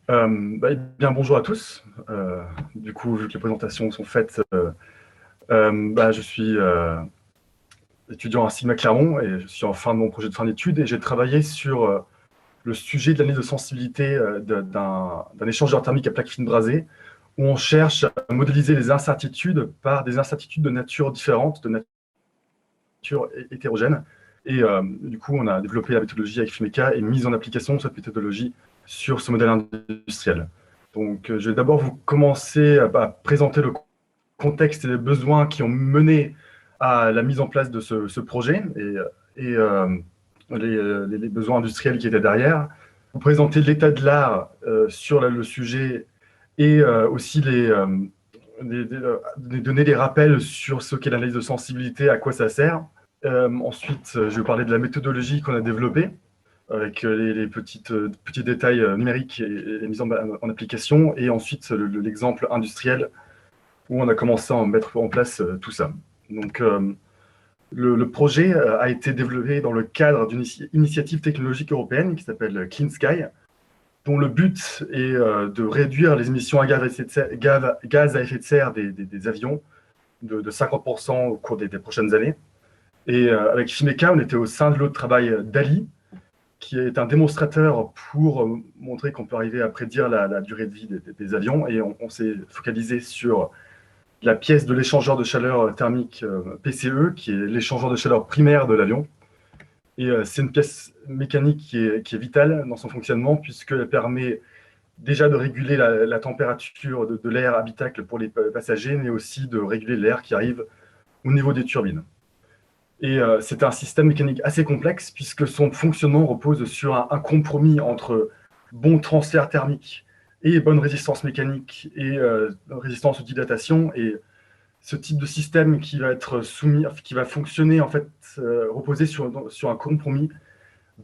Eh bien, bonjour à tous. Du coup, vu que les présentations sont faites, je suis étudiant à Sigma Clermont et je suis en fin de mon projet de fin d'études et j'ai travaillé sur le sujet de l'analyse de sensibilité d'un échangeur thermique à plaque fine brasée où on cherche à modéliser les incertitudes par des incertitudes de nature différente, de nature hétérogène. Et du coup, on a développé la méthodologie avec FIMECA et mise en application de cette méthodologie sur ce modèle industriel. Donc, je vais d'abord vous commencer à présenter le contexte et les besoins qui ont mené à la mise en place de ce projet et les besoins industriels qui étaient derrière. Vous présenter l'état de l'art sur le sujet et aussi donner des rappels sur ce qu'est l'analyse de sensibilité, à quoi ça sert. Ensuite, je vais parler de la méthodologie qu'on a développée avec petits détails numériques et mise en application, et ensuite l'exemple industriel où on a commencé à mettre en place tout ça. Donc, le projet a été développé dans le cadre d'une initiative technologique européenne qui s'appelle Clean Sky, dont le but est de réduire les émissions à gaz à effet de serre des avions de 50% au cours des prochaines années. Et avec Fimeca, on était au sein de l'autre travail DALI, qui est un démonstrateur pour montrer qu'on peut arriver à prédire la durée de vie des avions. Et on s'est focalisé sur la pièce de l'échangeur de chaleur thermique PCE, qui est l'échangeur de chaleur primaire de l'avion. Et c'est une pièce mécanique qui est vitale dans son fonctionnement, puisqu'elle permet déjà de réguler la température de l'air habitacle pour les passagers, mais aussi de réguler l'air qui arrive au niveau des turbines. Et c'est un système mécanique assez complexe, puisque son fonctionnement repose sur un compromis entre bon transfert thermique et bonne résistance mécanique et résistance aux dilatations. Et ce type de système qui va être soumis, qui va fonctionner, en fait, reposer sur un compromis,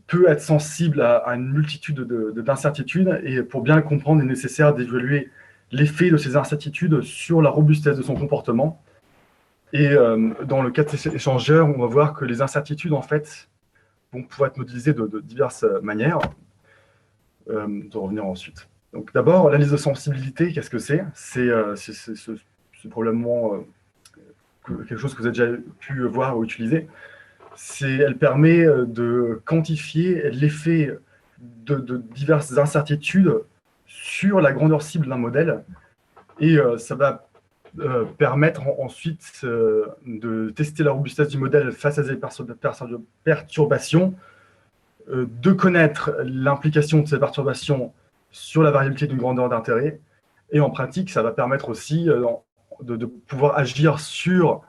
peut être sensible à une multitude d'incertitudes. Et pour bien le comprendre, il est nécessaire d'évaluer l'effet de ces incertitudes sur la robustesse de son comportement. Et dans le cas de ces échangeurs, on va voir que les incertitudes, en fait, vont pouvoir être modélisées de diverses manières. De revenir ensuite. Donc d'abord, l'analyse de sensibilité, qu'est-ce que c'est? C'est probablement quelque chose que vous avez déjà pu voir ou utiliser. Elle permet de quantifier l'effet de diverses incertitudes sur la grandeur cible d'un modèle. Et ça va permettre ensuite de tester la robustesse du modèle face à des perturbations, de connaître l'implication de ces perturbations sur la variabilité d'une grandeur d'intérêt. Et en pratique, ça va permettre aussi de pouvoir agir sur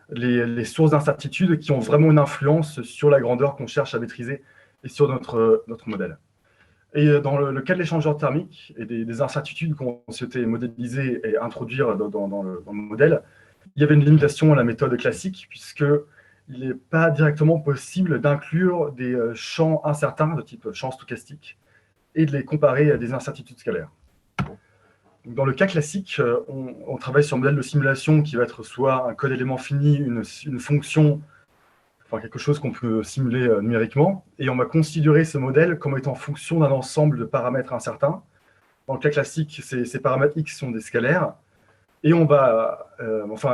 les sources d'incertitude qui ont vraiment une influence sur la grandeur qu'on cherche à maîtriser et sur notre modèle. Et dans le cas de l'échangeur thermique et des incertitudes qu'on souhaitait modéliser et introduire dans le modèle, il y avait une limitation à la méthode classique, puisqu'il n'est pas directement possible d'inclure des champs incertains de type champ stochastique et de les comparer à des incertitudes scalaires. Donc, dans le cas classique, on travaille sur un modèle de simulation qui va être soit un code élément fini, une fonction, enfin quelque chose qu'on peut simuler numériquement, et on va considérer ce modèle comme étant fonction d'un ensemble de paramètres incertains. Dans le cas classique, ces paramètres X sont des scalaires, et on va,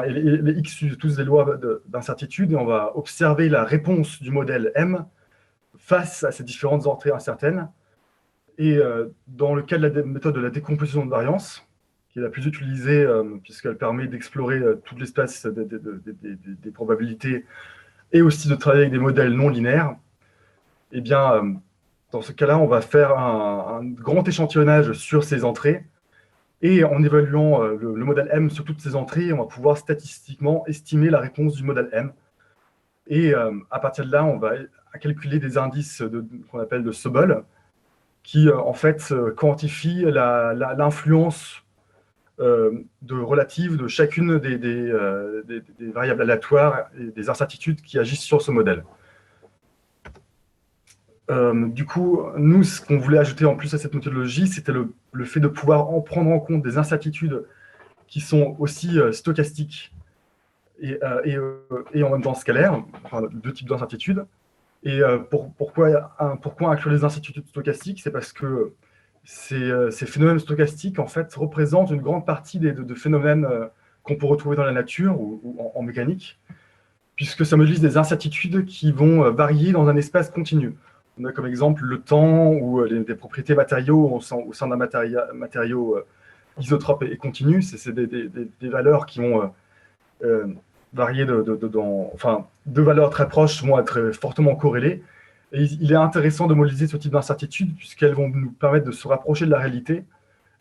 les X suivent tous des lois d'incertitude, et on va observer la réponse du modèle M face à ces différentes entrées incertaines. Et dans le cas de la méthode de la décomposition de variance, qui est la plus utilisée, puisqu'elle permet d'explorer tout l'espace des probabilités, et aussi de travailler avec des modèles non linéaires, eh bien, dans ce cas-là, on va faire un grand échantillonnage sur ces entrées, et en évaluant le modèle M sur toutes ces entrées, on va pouvoir statistiquement estimer la réponse du modèle M. Et à partir de là, on va calculer des indices qu'on appelle de Sobol, qui en fait quantifient l'influence relative de chacune des variables aléatoires et des incertitudes qui agissent sur ce modèle. Du coup, nous, ce qu'on voulait ajouter en plus à cette méthodologie, c'était le fait de pouvoir prendre en compte des incertitudes qui sont aussi stochastiques et en même temps scalaires, enfin, deux types d'incertitudes. Et pourquoi inclure les incertitudes stochastiques? C'est parce que ces phénomènes stochastiques, en fait, représentent une grande partie de phénomènes qu'on peut retrouver dans la nature ou en mécanique, puisque ça modélise des incertitudes qui vont varier dans un espace continu. On a comme exemple le temps ou des propriétés matériaux au sein d'un matériau isotrope et continu. C'est des valeurs qui vont varier enfin, deux valeurs très proches vont être fortement corrélées. Et il est intéressant de modéliser ce type d'incertitudes puisqu'elles vont nous permettre de se rapprocher de la réalité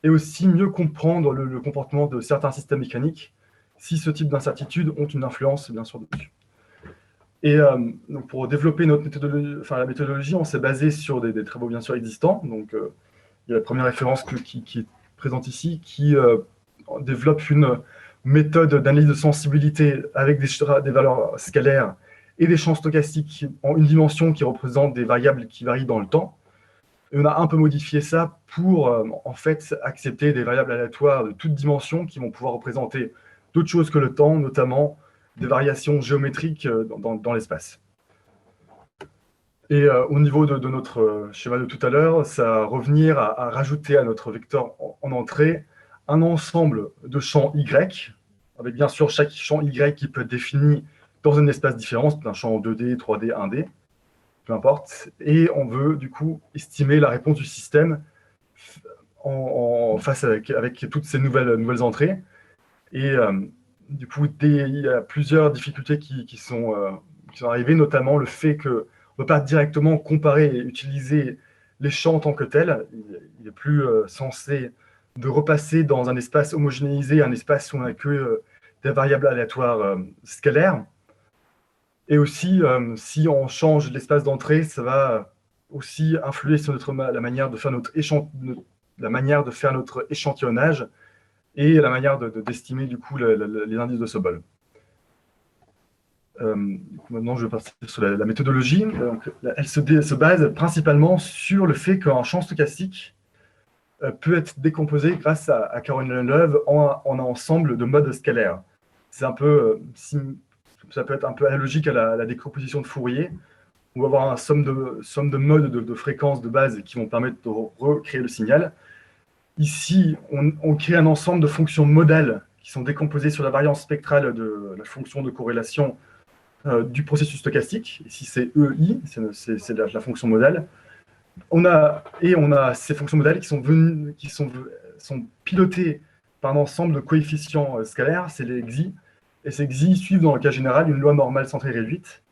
et aussi mieux comprendre le comportement de certains systèmes mécaniques si ce type d'incertitudes ont une influence, bien sûr, dessus. Et donc pour développer notre méthodologie, enfin, la méthodologie, on s'est basé sur des travaux, bien sûr, existants. Donc, il y a la première référence qui est présente ici, qui développe une méthode d'analyse de sensibilité avec des valeurs scalaires et des champs stochastiques en une dimension qui représente des variables qui varient dans le temps. Et on a un peu modifié ça pour, en fait, accepter des variables aléatoires de toutes dimensions qui vont pouvoir représenter d'autres choses que le temps, notamment des variations géométriques dans l'espace. Et au niveau de notre schéma de tout à l'heure, ça va revenir à rajouter à notre vecteur en entrée un ensemble de champs Y, avec bien sûr chaque champ Y qui peut être défini dans un espace différent, c'est un champ 2D, 3D, 1D, peu importe. Et on veut du coup estimer la réponse du système face avec toutes ces nouvelles entrées. Et du coup, il y a plusieurs difficultés qui sont arrivées, notamment le fait qu'on ne peut pas directement comparer et utiliser les champs en tant que tels. Il est plus censé de repasser dans un espace homogénéisé, un espace où on n'a que des variables aléatoires scalaires. Et aussi, si on change l'espace d'entrée, ça va aussi influer sur la manière de faire notre échantillonnage et la manière d'estimer du coup les indices de ce bol. Maintenant, je vais passer sur la méthodologie. Donc, elle se base principalement sur le fait qu'un champ stochastique peut être décomposé grâce à Caroline Loew en un ensemble de modes scalaires. C'est un peu, ça peut être un peu analogique à la décomposition de Fourier. On va avoir une somme de modes de fréquences de base qui vont permettre de recréer le signal. Ici, on crée un ensemble de fonctions modales qui sont décomposées sur la variance spectrale de la fonction de corrélation du processus stochastique. Ici, c'est EI, c'est la fonction modale. On a ces fonctions modales qui sont pilotées par un ensemble de coefficients scalaires, c'est les xi. Et ces xi suivent, dans le cas général, une loi normale centrée réduite.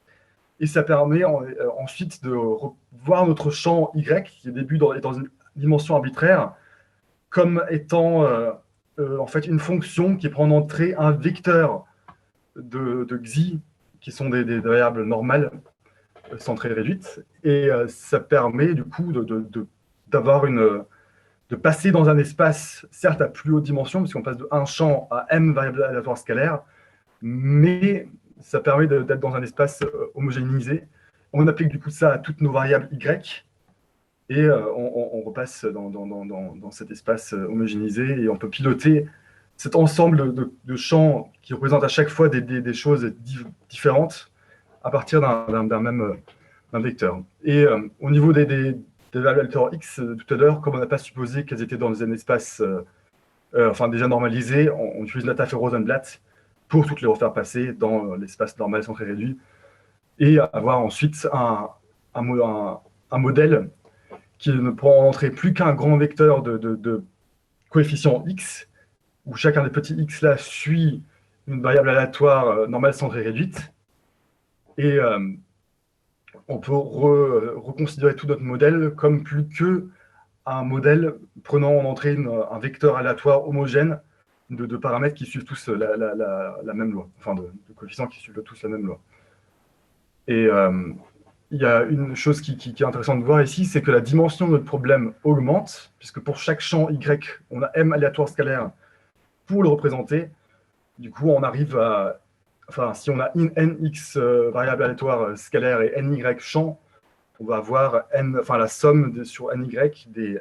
Et ça permet ensuite de voir notre champ Y, qui au début est dans une dimension arbitraire, comme étant en fait une fonction qui prend en entrée un vecteur de xi, qui sont des variables normales centrées réduites. Et ça permet du coup de passer dans un espace, certes à plus haute dimension, puisqu'on passe de un champ à m variables aléatoires scalaires, mais ça permet d'être dans un espace homogénéisé. On applique du coup ça à toutes nos variables y, et on repasse dans cet espace homogénéisé, et on peut piloter cet ensemble de champs qui représentent à chaque fois des choses différentes à partir d'un même vecteur. Et au niveau des valeurs aléatoires x, tout à l'heure, comme on n'a pas supposé qu'elles étaient dans un espace enfin déjà normalisé, on utilise Latafe-Rosenblatt pour toutes les refaire passer dans l'espace normal centré réduit, et avoir ensuite un modèle qui ne prend en entrée plus qu'un grand vecteur de coefficients x, où chacun des petits x là suit une variable aléatoire normale centrée réduite, et on peut reconsidérer tout notre modèle comme plus que un modèle prenant en entrée un vecteur aléatoire homogène de paramètres qui suivent tous la même loi, enfin de coefficients qui suivent tous la même loi. Et il y a une chose qui est intéressante de voir ici, c'est que la dimension de notre problème augmente, puisque pour chaque champ Y, on a M aléatoire scalaire pour le représenter. Du coup, on arrive à... Enfin, si on a nx variables aléatoires scalaires et ny champs, on va avoir la somme sur ny des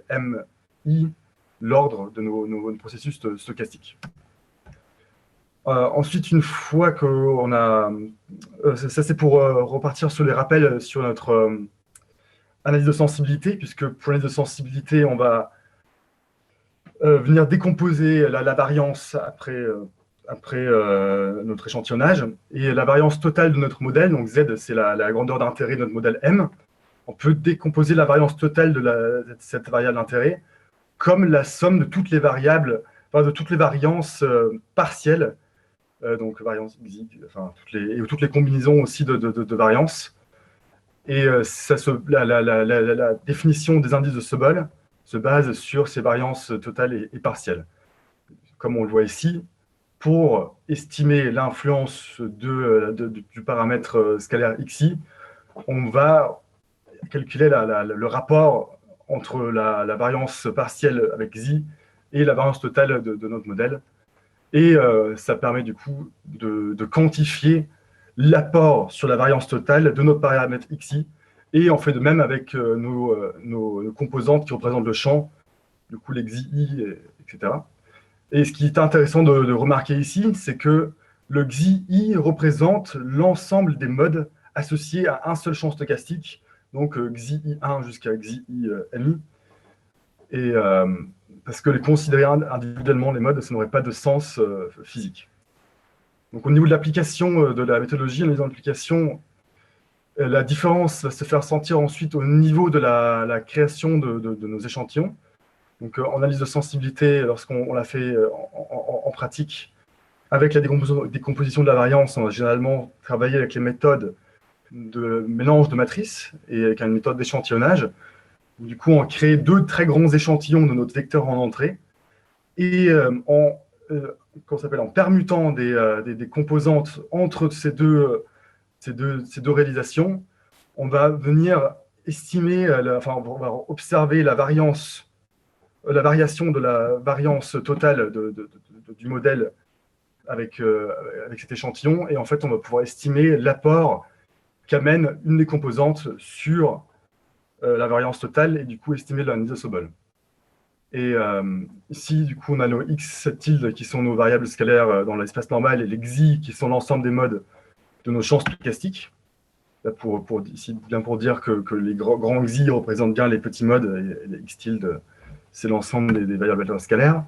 mi, l'ordre de nos processus stochastiques. Ensuite, une fois qu'on a... ça, c'est pour repartir sur les rappels sur notre analyse de sensibilité, puisque pour l'analyse de sensibilité, on va venir décomposer la variance après notre échantillonnage. Et la variance totale de notre modèle, donc Z, c'est la grandeur d'intérêt de notre modèle M. On peut décomposer la variance totale de cette variable d'intérêt comme la somme de toutes les variables, enfin de toutes les variances partielles, donc variance xi, enfin toutes les combinaisons aussi de variances. Et la définition des indices de Sobol se base sur ces variances totales et partielles. Comme on le voit ici, pour estimer l'influence du paramètre scalaire xi, on va calculer le rapport entre la variance partielle avec xi et la variance totale de notre modèle. Et ça permet du coup de quantifier l'apport sur la variance totale de notre paramètre xi. Et on fait de même avec nos composantes qui représentent le champ, du coup les xi, etc. Et ce qui est intéressant de remarquer ici, c'est que le xi représente l'ensemble des modes associés à un seul champ stochastique, donc xi1 jusqu'à xi-mi. Et parce que les considérer individuellement, les modes, ça n'aurait pas de sens physique. Donc au niveau de l'application de la méthodologie, en l'application, la différence va se faire sentir ensuite au niveau de la création de nos échantillons. Donc en analyse de sensibilité, lorsqu'on l'a fait en pratique, avec la décomposition de la variance, on a généralement travaillé avec les méthodes de mélange de matrices et avec une méthode d'échantillonnage. Du coup, on crée 2 très grands échantillons de notre vecteur en entrée. Et en permutant des composantes entre ces deux réalisations, on va venir estimer, on va observer la variation de la variance totale du modèle avec cet échantillon. Et en fait, on va pouvoir estimer l'apport qu'amène une des composantes sur la variance totale et du coup estimer l'analyse de Sobol. Et ici, du coup, on a nos x tilde qui sont nos variables scalaires dans l'espace normal et les xi qui sont l'ensemble des modes de nos champs stochastiques. Là ici, bien pour dire que les grands xi représentent bien les petits modes et les x tilde, c'est l'ensemble des variables scalaires.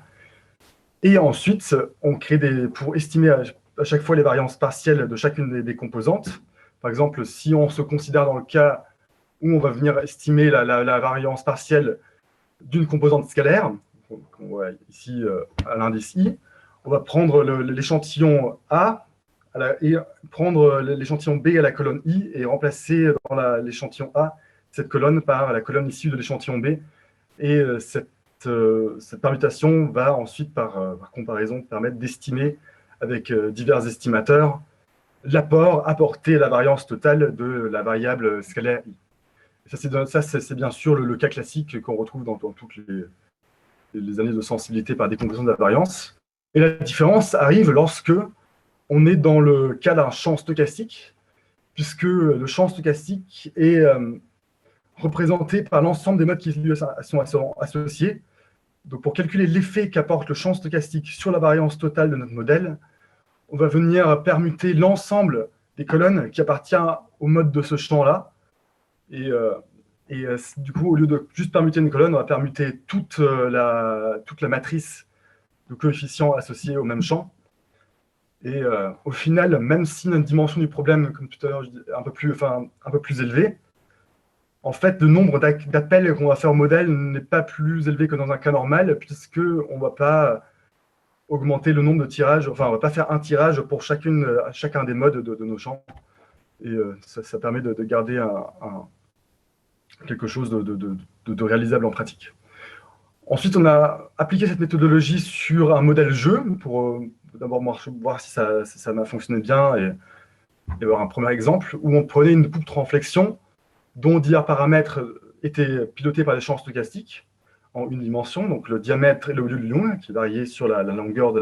Et ensuite, on crée pour estimer à chaque fois les variances partielles de chacune des composantes. Par exemple, si on se considère dans le cas où on va venir estimer la variance partielle d'une composante scalaire, qu'on voit ici à l'indice i, on va prendre l'échantillon A et prendre l'échantillon B à la colonne i et remplacer dans l'échantillon A cette colonne par la colonne issue de l'échantillon B. Et cette permutation va ensuite, par comparaison, permettre d'estimer avec divers estimateurs l'apport apporté à la variance totale de la variable scalaire i. Ça, c'est bien sûr le cas classique qu'on retrouve dans toutes les analyses de sensibilité par décomposition de la variance. Et la différence arrive lorsque on est dans le cas d'un champ stochastique, puisque le champ stochastique est représenté par l'ensemble des modes qui sont associés. Donc, pour calculer l'effet qu'apporte le champ stochastique sur la variance totale de notre modèle, on va venir permuter l'ensemble des colonnes qui appartiennent au mode de ce champ-là. Et du coup, au lieu de juste permuter une colonne, on va permuter toute la matrice de coefficients associés au même champ. Et au final, même si notre dimension du problème, comme tout à l'heure, est un peu plus élevée, en fait, le nombre d'appels qu'on va faire au modèle n'est pas plus élevé que dans un cas normal, puisqu'on ne va pas augmenter le nombre de tirages, enfin, on ne va pas faire un tirage pour chacun des modes de nos champs. Et ça permet de garder quelque chose de réalisable en pratique. Ensuite, on a appliqué cette méthodologie sur un modèle jeu pour d'abord voir si ça m'a fonctionné bien et avoir un premier exemple où on prenait une poutre en flexion dont divers paramètres étaient pilotés par des champs stochastiques en une dimension, donc le diamètre et le volume qui variaient sur la longueur de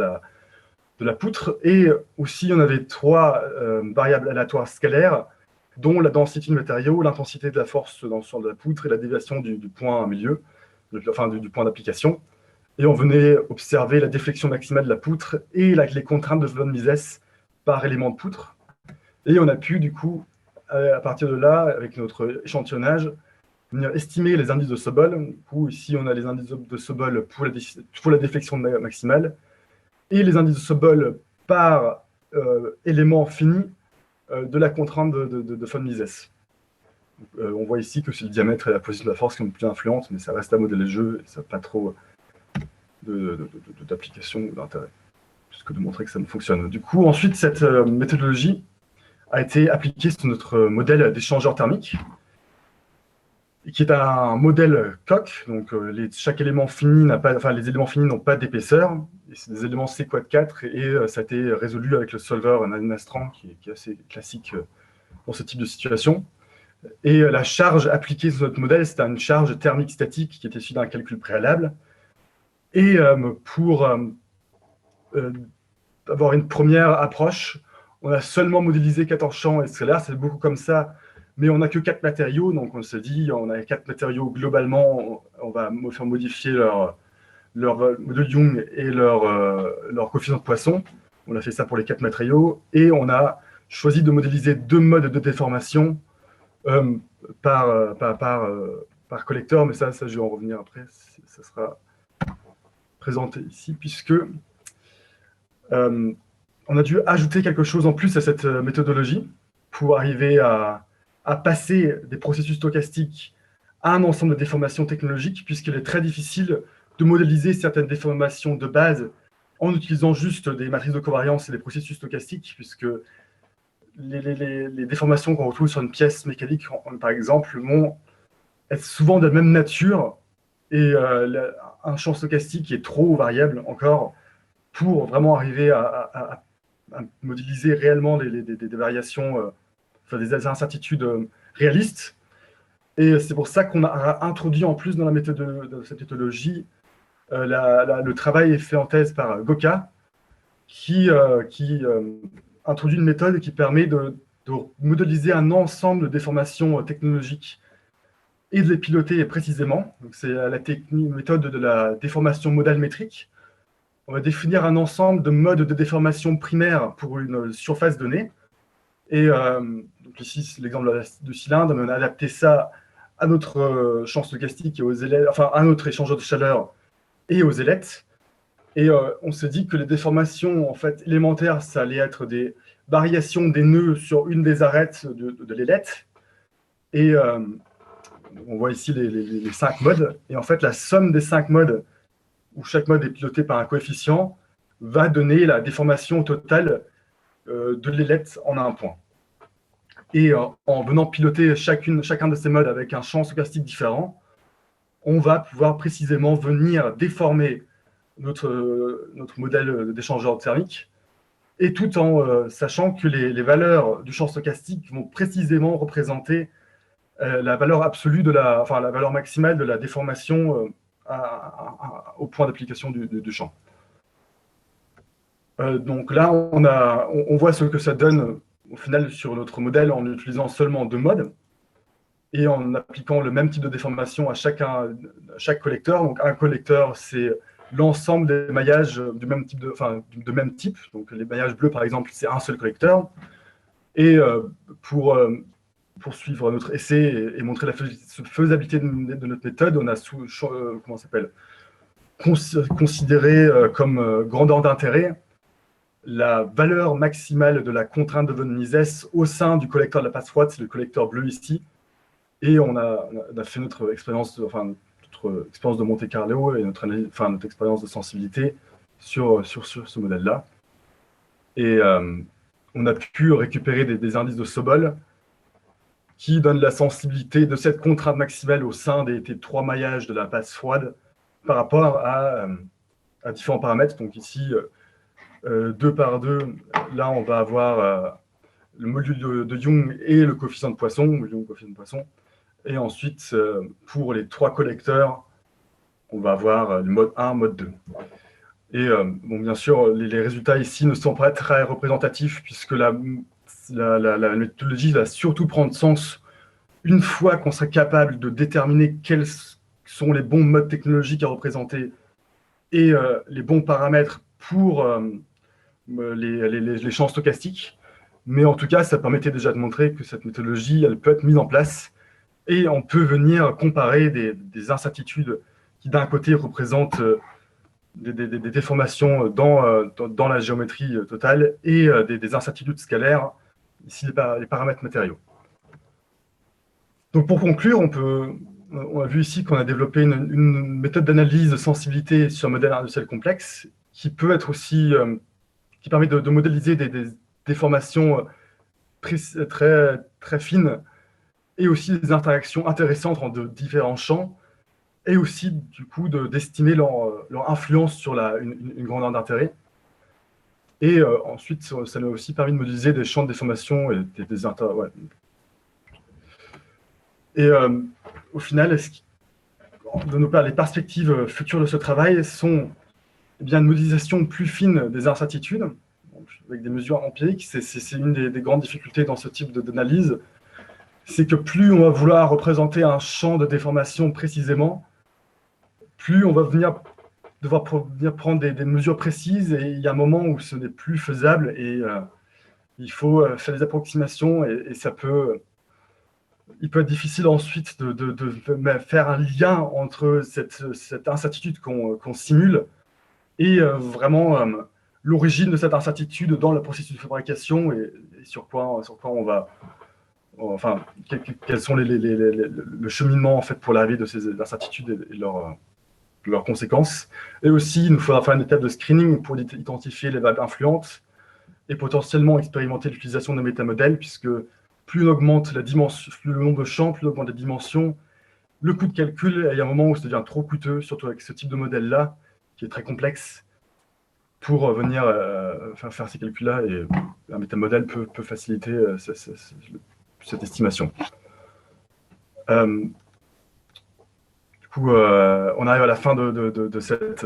la poutre. Et aussi, on avait 3 variables aléatoires scalaires, dont la densité du matériau, l'intensité de la force sur la poutre et la déviation du point milieu, du point d'application. Et on venait observer la déflexion maximale de la poutre et les contraintes de von Mises par élément de poutre. Et on a pu, du coup, à partir de là, avec notre échantillonnage, venir estimer les indices de Sobol. Du coup, ici, on a les indices de Sobol pour la déflexion maximale et les indices de Sobol par élément fini de la contrainte de von Mises. On voit ici que c'est le diamètre et la position de la force qui sont le plus influentes, mais ça reste à modeler le jeu et ça n'a pas trop d'application ou d'intérêt, juste que de montrer que ça fonctionne. Du coup, ensuite, cette méthodologie a été appliquée sur notre modèle d'échangeur thermique, qui est un modèle Koch. Donc, chaque élément fini n'a pas, enfin, les éléments finis n'ont pas d'épaisseur. C'est des éléments C quad 4 et ça a été résolu avec le solver Nastran, qui est assez classique pour ce type de situation. Et la charge appliquée sur notre modèle, c'était une charge thermique statique qui était issue d'un calcul préalable. Et pour avoir une première approche, on a seulement modélisé 14 champs stellaires, c'est beaucoup comme ça, mais on n'a que 4 matériaux, donc on se dit, on a 4 matériaux globalement, on va faire modifier leur modèle Young et leur coefficient de Poisson. On a fait ça pour les 4 matériaux, et on a choisi de modéliser 2 modes de déformation par collecteur, mais ça, je vais en revenir après, ça sera présenté ici, puisque on a dû ajouter quelque chose en plus à cette méthodologie pour arriver à passer des processus stochastiques à un ensemble de déformations technologiques, puisqu'il est très difficile de modéliser certaines déformations de base en utilisant juste des matrices de covariance et des processus stochastiques, puisque les déformations qu'on retrouve sur une pièce mécanique, par exemple, vont être souvent de la même nature, et un champ stochastique est trop variable encore pour vraiment arriver à modéliser réellement des variations, enfin des incertitudes réalistes. Et c'est pour ça qu'on a introduit en plus dans la méthode de cette méthodologie, le travail est fait en thèse par Goka, qui introduit une méthode qui permet de modéliser un ensemble de déformations technologiques et de les piloter précisément. C'est la méthode de la déformation modale métrique. On va définir un ensemble de modes de déformation primaires pour une surface donnée. Et donc ici, c'est l'exemple de cylindre, mais on a adapté ça à notre champ stochastique et aux ailettes, enfin à notre échangeur de chaleur et aux ailettes. Et on s'est dit que les déformations en fait, élémentaires, ça allait être des variations des nœuds sur une des arêtes de l'ailette. Et on voit ici les 5 modes. Et en fait, la somme des 5 modes, où chaque mode est piloté par un coefficient, va donner la déformation totale de l'ailette en un point. Et en venant piloter chacun de ces modes avec un champ stochastique différent, on va pouvoir précisément venir déformer notre modèle d'échangeur thermique, et tout en sachant que les valeurs du champ stochastique vont précisément représenter la valeur absolue la valeur maximale de la déformation au point d'application du champ. Donc là, on voit ce que ça donne au final sur notre modèle en utilisant seulement 2 modes et en appliquant le même type de déformation à chaque collecteur. Donc un collecteur, c'est l'ensemble des maillages du même type. Donc les maillages bleus, par exemple, c'est un seul collecteur. Et pour poursuivre notre essai et montrer la faisabilité de notre méthode, on a considéré comme grandeur d'intérêt la valeur maximale de la contrainte de von Mises au sein du collecteur de la passe froide, c'est le collecteur bleu ici. Et on a fait notre expérience de Monte Carlo et notre expérience de sensibilité sur ce modèle-là. Et on a pu récupérer des indices de Sobol qui donnent la sensibilité de cette contrainte maximale au sein des 3 maillages de la passe froide par rapport à différents paramètres. Donc ici, 2 par 2, là on va avoir le module de Young et le coefficient de Poisson, et ensuite pour les 3 collecteurs, on va avoir le mode 1, mode 2. Et bon, bien sûr, les résultats ici ne sont pas très représentatifs, puisque la méthodologie va surtout prendre sens une fois qu'on sera capable de déterminer quels sont les bons modes technologiques à représenter et les bons paramètres pour les champs stochastiques. Mais en tout cas, ça permettait déjà de montrer que cette méthodologie, elle peut être mise en place Et on peut venir comparer des incertitudes qui, d'un côté, représentent des déformations dans la géométrie totale et des incertitudes scalaires, ici les paramètres matériaux. Donc pour conclure, on a vu ici qu'on a développé une méthode d'analyse de sensibilité sur un modèle industriel complexe qui peut être aussi, qui permet de modéliser des déformations très, très fines et aussi des interactions intéressantes entre différents champs, et aussi, du coup, d'estimer leur influence sur une grandeur d'intérêt. Et ensuite, ça nous a aussi permis de modéliser des champs de déformation et des ouais. Et au final, les perspectives futures de ce travail sont une modélisation plus fine des incertitudes, avec des mesures empiriques. C'est une des grandes difficultés dans ce type d'analyse. C'est que plus on va vouloir représenter un champ de déformation précisément, plus on va devoir venir prendre des mesures précises, et il y a un moment où ce n'est plus faisable, et il faut faire des approximations, et il peut être difficile ensuite de faire un lien entre cette incertitude qu'on simule et vraiment l'origine de cette incertitude dans le processus de fabrication, et sur quoi on va... Enfin, quels sont le cheminement en fait, pour l'arrivée de ces incertitudes et leurs conséquences. Et aussi, il nous faudra faire une étape de screening pour identifier les variables influentes et potentiellement expérimenter l'utilisation de métamodèles, puisque plus on augmente la dimension, plus le nombre de champs, plus on augmente les dimensions, le coût de calcul, il y a un moment où ça devient trop coûteux, surtout avec ce type de modèle-là, qui est très complexe, pour venir faire ces calculs-là, et un métamodèle peut faciliter cette estimation. Du coup, on arrive à la fin de cette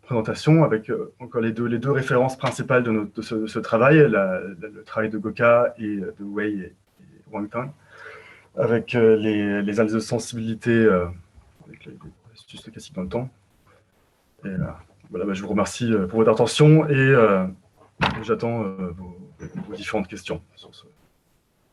présentation avec encore les deux références principales de ce travail, le travail de Goka et de Wei et Wang Tang, avec les analyses de sensibilité avec les processus stochastiques dans le temps. Et voilà, je vous remercie pour votre attention, et j'attends vos différentes questions sur ce.